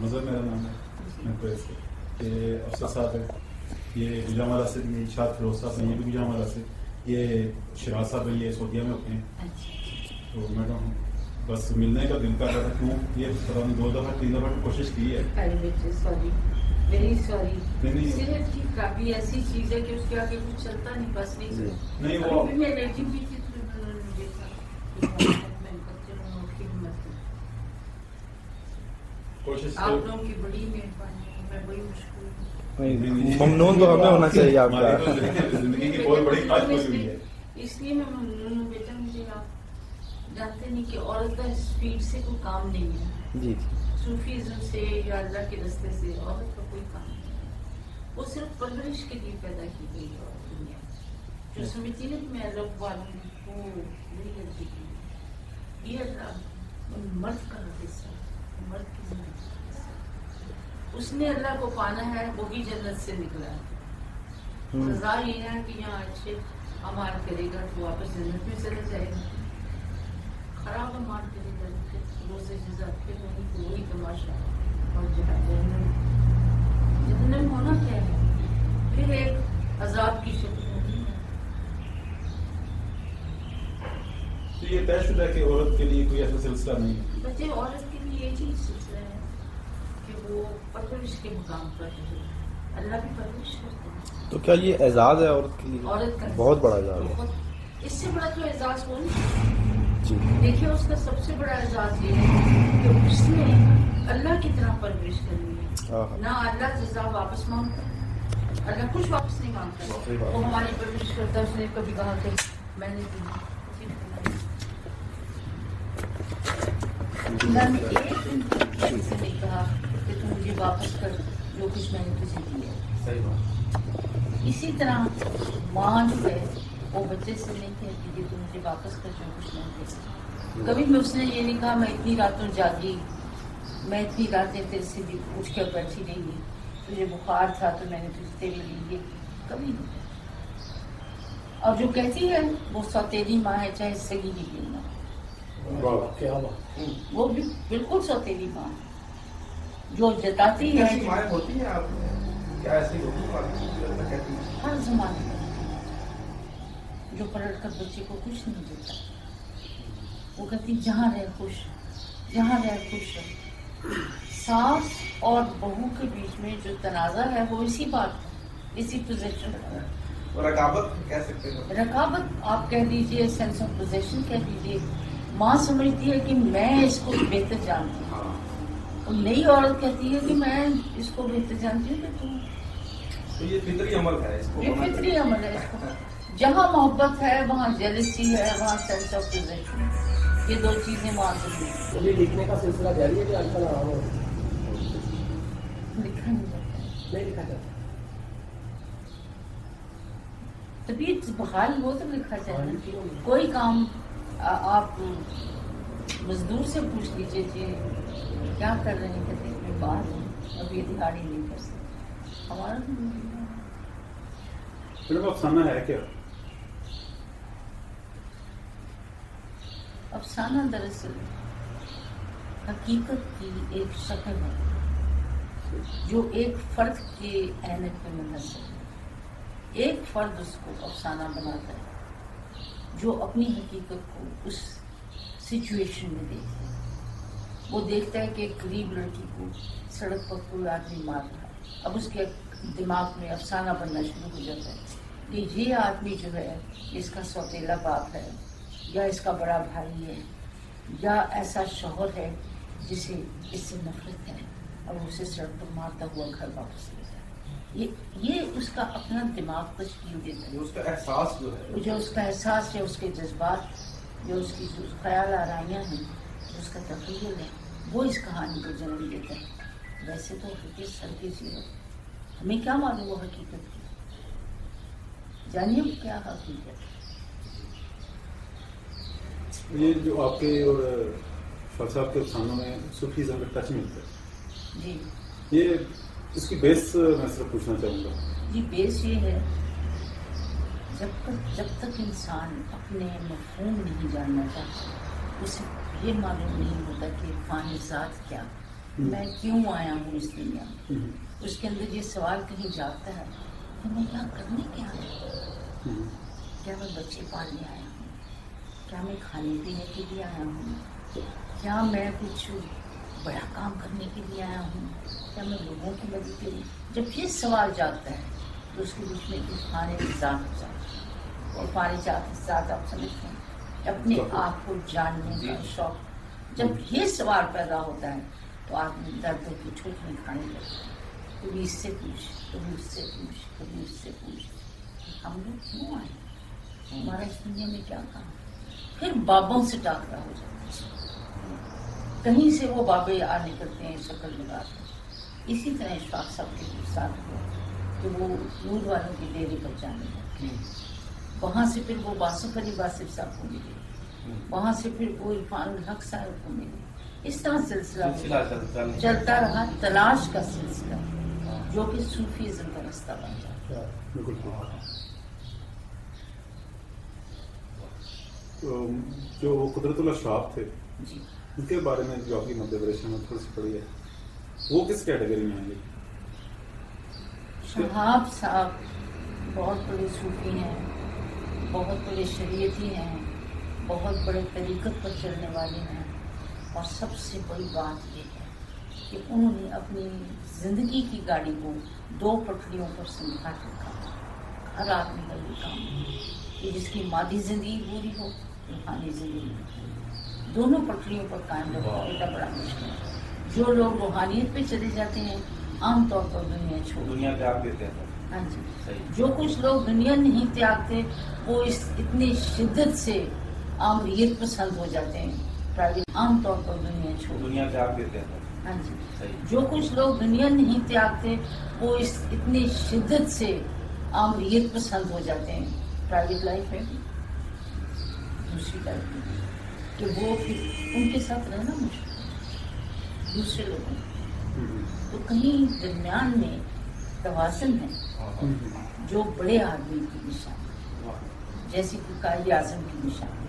مظہر میرا نام ہے، میں پریس سے کہ افسر صاحب ہے، یہ گجرا والا سے شاد فیروز صاحب ہیں، یہ بھی گجرا والا سے، یہ شراز صاحب ہیں، یہ سعودیہ میں ہوتے ہیں. تو میڈم بس ملنے کا دل کر رہا تھا، کیوں یہ پتا نہیں 2 دفعہ 3 دفعہ کوشش کی ہے. Sorry very sorry. نہیں صحت کی خرابی ایسی چیز ہے کہ اس کے آگے کچھ چلتا نہیں، بس نہیں وہ میں الرجی بھی تھی تو انہوں نے مجھے کہا کوشش آپ لوگوں کی بڑی مہربانی ہے، میں بڑی مشکور ممنون تو ہمیں ہونا چاہیے آپ کا. زندگی کی بہت بڑی خواہش پوری ہوئی ہے. اس لیے میں ممنون ہوں بیٹا. مجھے آپ جانتے نہیں کہ عورت کا اسپیڈ سے کوئی کام نہیں ہے. جی صوفیزم سے یا اللہ کے رستے سے عورت کا کوئی کام نہیں ہے. وہ صرف پرورش کے لیے پیدا کی گئی ہے دنیا جو سمجھتی نا کہ میں رب والوں کو نہیں کرتی کی یہ اللہ مرد کا حصہ مرد کی زندگی کا حصہ. اس نے اللہ کو پانا ہے، وہ بھی جنت سے نکلا ہے. سزا یہ ہے کہ یہاں اچھے امال کرے گا تو واپس جنت میں چلا جائے گا، خراب امال کرے گا روز جزا پھر وہی تماشا. اور جہنم ہونا کیا ہے؟ پھر ایک عذاب کی شکل ہونی ہے. تو یہ طے شدہ کہ عورت کے لیے کوئی ایسا سلسلہ نہیں ہے. بچے عورت کے لیے یہ چیز سلسلہ ہے کہ وہ پرورش کے مقام پر رہے. اللہ بھی پرورش کرتے ہیں. تو کیا یہ اعزاز ہے عورت کے لیے؟ عورت کا بہت بڑا اعزاز ہے. اس سے بڑا تو اعزاز ہو نہیں. جی دیکھیے اس کا سب سے بڑا اعزاز یہ ہے کہ اس نے اللہ کی طرح پرورش کرنی ہے. نہ اللہ جزا واپس مانگتا، اللہ کچھ واپس نہیں مانگتا. وہ ہماری پرورش کرتا ہے. اس نے کبھی کہا کہ میں نے ایک دن کسی سے نہیں کہا کہ تم مجھے واپس کر جو کچھ میں نے تجھے دیا. صحیح بات. اسی طرح ماں جو ہے وہ بچے سے نہیں کہتی کہ تم مجھے واپس کر جو کچھ میں نے دیا. کبھی بھی اس نے یہ نہیں کہا میں اتنی راتوں جاگی، میں اتنی راتیں تیرے سے بھی اٹھ کر بیٹھی رہی، تجھے بخار تھا تو میں نے تجھے تیل لی. کبھی نہیں. اور جو کہتی ہے وہ سوتیلی ماں ہے، چاہے سگی ہی کیوں نہ. وہ بھی بالکل سوتیلی ماں جو جتاتی ہے. ہر زمانے میں جو پلٹ کر بچے کو کچھ نہیں دیتا. وہ کہتی جہاں رہ خوش، جہاں رہ خوش رہ. ساس اور بہو کے بیچ میں جو تنازع ہے وہ اسی بات ہے، اسی پوزیشن ہے. رقابت کہہ سکتے ہیں. رقابت آپ کہہ دیجئے، سینس آف پوزیشن کہہ دیجئے. ماں سمجھتی ہے کہ میں اس کو بہتر جانتی ہوں، اور نئی عورت کہتی ہے کہ میں اس کو بہتر جانتی ہوں کہ تم. تو یہ فطری عمل ہے، اس کو یہ فطری عمل ہے. اس کو جہاں محبت ہے وہاں جیلسی ہے، وہاں سینس آف پوزیشن ہے. یہ دو چیزیں وہاں سے یہ لکھنے کا سلسلہ جاری ہے کہ آج کل لکھا نہیں جاتا. نہیں لکھا جاتا. طبیعت بحال ہو تو لکھا جائے. کوئی کام آپ مزدور سے پوچھ لیجیے کہ کیا کر رہے ہیں، کہتے ہیں میں باہر ہوں، اب یہ دہاڑی نہیں کر سکتے. ہمارا میڈم افسانہ ہے کیا؟ افسانہ دراصل حقیقت کی ایک شکل ہے جو ایک فرد کے عینت میں منحصر ہے. ایک فرد اس کو افسانہ بناتا ہے جو اپنی حقیقت کو اس سچویشن میں دیکھتا ہے. وہ دیکھتا ہے کہ ایک غریب لڑکی کو سڑک پر کوئی آدمی مار رہا ہے. اب اس کے دماغ میں افسانہ بننا شروع ہو جاتا ہے کہ یہ آدمی جو ہے اس کا سوتیلا باپ ہے، یا اس کا بڑا بھائی ہے، یا ایسا شوہر ہے جسے اس سے نفرت ہے اور اسے سڑک پر مارتا ہوا گھر واپس لے جائے. یہ اس کا اپنا دماغ تشکیل دیتا ہے. اس کا احساس جو ہے، جو اس کا احساس ہے، اس کے جذبات، جو اس کی جو خیال آرائیاں ہیں، جو اس کا تخیل ہے، وہ اس کہانی کو جنم دیتا ہے. ویسے تو حقیقت سر کی چیز ہے، ہمیں کیا معلوم وہ حقیقت کی. جانیے کیا حقیقت. یہ جو آپ کے اور فلسفہ کے افسانوں میں صوفیزم کا ٹچ ملتا ہے، جی یہ اس کی بیس میں صرف پوچھنا چاہوں گا. جی بیس یہ ہے جب تک انسان اپنے مفہوم نہیں جاننا چاہتا، اسے یہ معلوم نہیں ہوتا کہ فانی ذات کیا، میں کیوں آیا ہوں اس دنیا میں. اس کے اندر یہ سوال کہیں جاتا ہے کہ میں کیا کرنے کیا آیا ہوں. کیا میں بچے پالنے آیا ہوں؟ کیا میں کھانے پینے کے لیے آیا ہوں؟ کیا میں کچھ بڑا کام کرنے کے لیے آیا ہوں؟ کیا میں لوگوں کی مدد کے لیے؟ جب یہ سوال جاتا ہے تو اس کے بیچ میں عرفان ذات ہو جاتا ہے. عرفان ذات آپ سمجھتے ہیں اپنے آپ کو جاننے کا شوق. جب یہ سوال پیدا ہوتا ہے تو آدمی درد کی ٹھوکریں کھانے لگتا ہے. کبھی اس سے پوچھ، کبھی اس سے پوچھ، کبھی اس سے پوچھ، ہم لوگ کیوں آئے؟ ہمارا اس دنیا میں کیا کام؟ پھر بابوں سے ٹاکرا ہو جاتا ہے. کہیں سے وہ بابے آ نکلتے ہیں شکل لگا کر. اسی طرح اشفاق صاحب کے ساتھ ہوا کہ وہ نور والوں کی ڈیری پر جانے لگے. وہاں سے پھر وہ باصف علی باصف صاحب کو ملے. وہاں سے پھر وہ عرفان الحق صاحب کو ملے. اس طرح سلسلہ چلتا رہا. تلاش کا سلسلہ جو کہ صوفیزم کا رستہ بن جاتا ہے. جو قدرت الاشراف تھے جی ان کے بارے میں جو آپ کی مدھیہ پردیش میں تھوڑی سی پڑھی ہے وہ کس کیٹیگری میں آئیں گے؟ شہاب صاحب بہت بڑے صوفی ہیں، بہت بڑے شریعتی ہیں، بہت بڑے طریقت پر چلنے والے ہیں. اور سب سے بڑی بات یہ ہے کہ انہوں نے اپنی زندگی کی گاڑی کو 2 پٹریوں پر سمجھا کے رکھا. ہر آدمی کا یہ کام ہے کہ جس کی مادی زندگی پوری ہو، روحانی زندگی پوری. دونوں پٹریوں پر قائم رکھنا بیٹا بڑا مشکل ہے. جو لوگ روحانیت پہ چلے جاتے ہیں عام طور پر دنیا چھوڑ دنیا تیاگ دیتے ہیں. ہاں جی. جو کچھ لوگ دنیا نہیں تیاگتے وہ اتنی شدت سے آمریت پسند ہو جاتے ہیں. عام طور پر دنیا چھوڑ دنیا تیاگ دیتے ہیں. ہاں جی. جو کچھ لوگ دنیا نہیں تیاگتے وہ اتنی شدت سے آمریت پسند ہو جاتے ہیں پرائیویٹ لائف میں بھی، دوسری لائف میں بھی، کہ وہ پھر ان کے ساتھ رہنا مشکل ہے دوسرے لوگوں کو. تو کہیں درمیان میں توازن ہے جو بڑے آدمی کی نشانی، جیسے کہ قائد اعظم کی نشانی،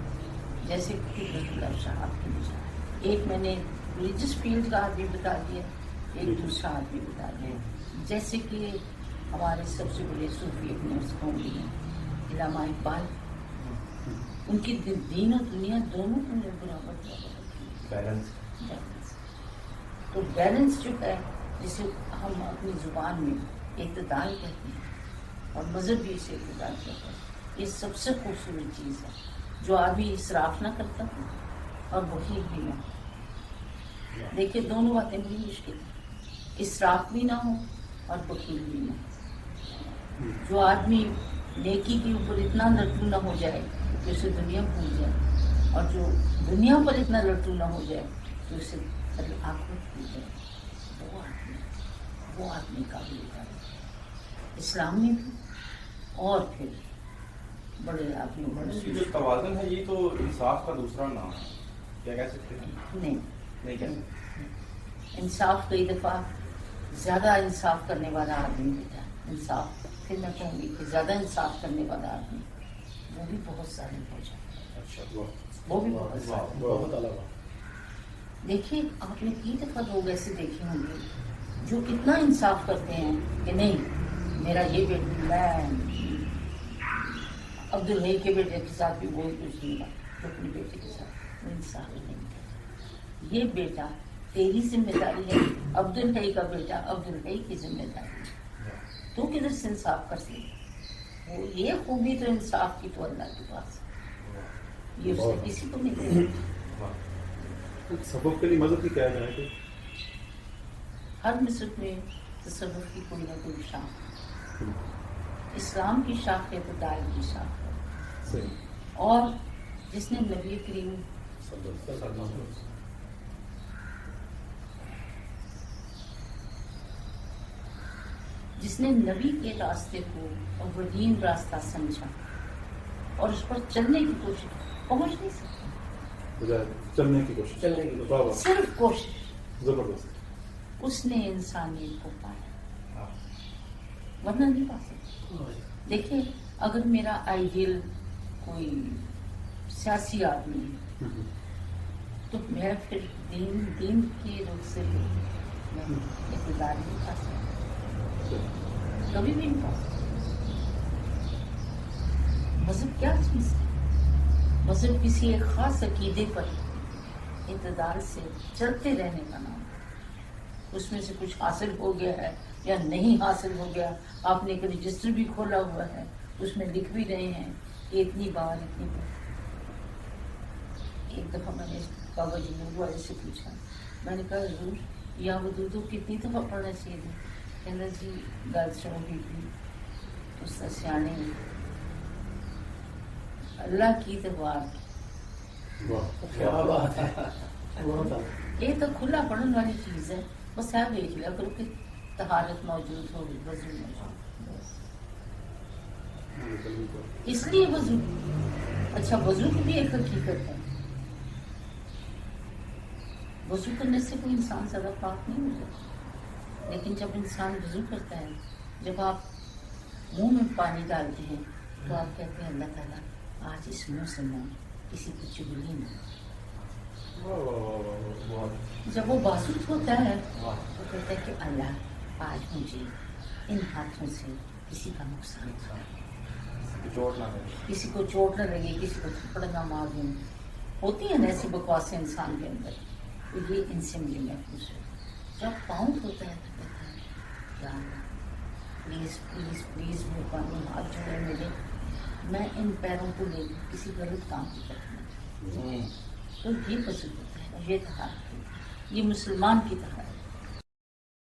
جیسے کہ قدرت اللہ صاحب کی نشانی. ایک میں نے ریلیجس فیلڈ کا آدمی بتا دیا، ایک دوسرا آدمی بتا دیا. جیسے کہ ہمارے سب سے بڑے صوفی اپنے اس قوم بھی ہیں علامہ اقبال. ان کی دین اور دنیا دونوں کو برابر بیلنس. تو بیلنس جو ہے جسے ہم اپنی زبان میں اعتدال کہتے ہیں اور مذہب بھی اسے اعتدال کہتے ہیں. یہ سب سے خوبصورت چیز ہے جو آدمی اسراف نہ کرتا ہو اور بخیل بھی نہ ہو. دیکھیے دونوں باتیں بڑی مشکل ہیں، اسراف بھی نہ ہو اور بخیل بھی نہ ہو. جو آدمی نیکی کے اوپر اتنا لٹو نہ ہو جائے کہ اسے دنیا بھول جائے، اور جو دنیا پر اتنا لٹو نہ ہو جائے کہ اسے آخرت بھول جائے، وہ آدمی قابل تعریف ہے اسلام میں بھی اور پھر بڑے آدمیوں یہ جو توازن ہے یہ تو انصاف کا دوسرا نام ہے، کیا کہہ سکتے ہیں؟ نہیں کہہ سکتے. انصاف کئی دفعہ زیادہ انصاف کرنے والا آدمی ہوتا ہے. انصاف پھر میں کہوں گی کہ زیادہ انصاف کرنے والا آدمی وہ بھی بہت ظالم ہو جاتا ہے. اچھا وہ بھی بہت ظالم. بہت علاوہ دیکھیے آپ نے کئی دفعہ لوگ ایسے دیکھے ہوں گے جو اتنا انصاف کرتے ہیں کہ نہیں میرا یہ بیٹا، میں عبدالحی کے بیٹے کے ساتھ بھی وہی کچھ نہیں گا تو اپنے بیٹے کے ساتھ وہ انصاف نہیں کرتا. یہ بیٹا تیری ذمہ داری ہے، عبدالحی کا بیٹا عبدالحی کی ذمہ داری ہے. تو کدھر سے انصاف کر سکے؟ وہ یہ خوبی تو انصاف کی تو اللہ کے پاس ہے، یہ اس نے کسی کو نہیں دے. سبب کے لیے مذہب کی کیا جائے کہ ہر مذہب میں تصوف کی کوئی نہ کوئی شاخ ہے. اسلام کی شاخ ہے تو دائر کی شاخ ہے. صحیح. اور جس نے نبی کریم جس نے نبی کے راستے کو اولین راستہ سمجھا اور اس پر چلنے کی کوشش، پہنچ نہیں سکتا، بجائے چلنے کی کوشش، واہ واہ، صرف کوشش، زبردست. اس نے انسانیت کو پایا ورنہ نہیں پا سکتا. دیکھیے اگر میرا آئیڈیل کوئی سیاسی آدمی ہے تو میں پھر دین کے رخ سے میں اقتدار نہیں پا سکتے، کبھی بھی نہیں پا سکتے۔ مذہب کیا چیز ہے؟ مذہب کسی ایک خاص عقیدے پر اقتدار سے چلتے رہنے کا نام ہے۔ اس میں سے کچھ حاصل ہو گیا ہے یا نہیں حاصل ہو گیا، آپ نے ایک رجسٹر بھی کھولا ہوا ہے، اس میں لکھ بھی رہے ہیں کہ اتنی بار اتنی بار۔ ایک دفعہ میں نے بابا جی نے والے سے پوچھا، میں نے کہا حضور یا وضو کتنی دفعہ پڑھنا چاہیے تھا؟ کہنا جی گل سن بھی تھی اس کا سیانے اللہ کی تبار کیا بات ہے، یہ تو کھلا پڑھنے والی چیز ہے، بس ہے دیکھ لیا کرو کہ طہارت موجود ہو، وضو موجود، اس لیے وضو۔ اچھا وضو کی بھی ایک حقیقت ہے، وضو کرنے سے کوئی انسان زیادہ پاک نہیں ہو جاتا، لیکن جب انسان وضو کرتا ہے، جب آپ منہ میں پانی ڈالتے ہیں تو آپ کہتے ہیں اللہ تعالیٰ آج اس منہ سے میں کسی کی چگلی نہ۔ جب وہ بازوت ہوتا ہے تو کہتا ہے کہ اللہ آج مجھے ان ہاتھوں سے کسی کا نقصان نہ ہو، چوٹ نہ لگے، کسی کو چوٹ نہ لگے، کسی کو تھپڑ نہ مار دوں۔ ہوتی ہیں نا ایسی بکواسیں انسان کے اندر، تو یہ ان سے مجھے محفوظ ہو۔ جب پاؤں ہوتا ہے تو کہتا ہے یا اللہ پلیز پلیز پلیز مہربانی ہاتھ جوڑے میرے، میں ان پیروں کو لے کر کسی غلط کام کی طرف نہ جاؤں۔ تو یہ پسند ہوتا ہے، یہ طہارت ہوتی ہے، یہ مسلمان کی طرح